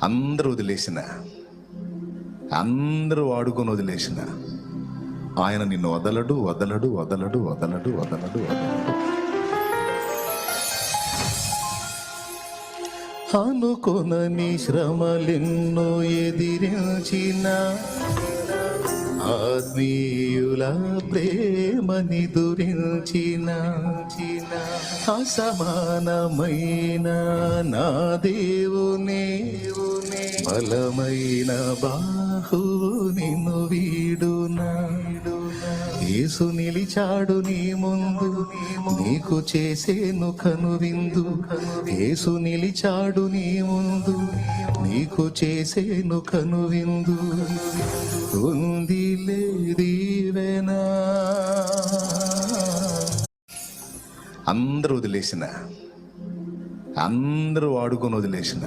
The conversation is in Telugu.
అందరూ వదిలేసిన, అందరూ వాడుకొని వదిలేసిన ఆయన నిన్ను వదలడు వదలడు వదలడు వదలడు వదలడు వదలడు. అనుకొనని శ్రమలెన్నో ఎదిరించిన ఆత్మీయుల ప్రేమని దురించిన అసమానమైన నా దేవునే బలమైన బాహువు నిన్ను వీడునా. యేసు నిలిచాడు నీ ముందు, నీకు చేసేను కనువిందు. యేసు నిలిచాడు నీ ముందు, నీకు చేసేను కనువిందు. ఉందిలే దీవెనా. అందరూ వదిలేసిన, అందరూ వాడుకొని వదిలేసిన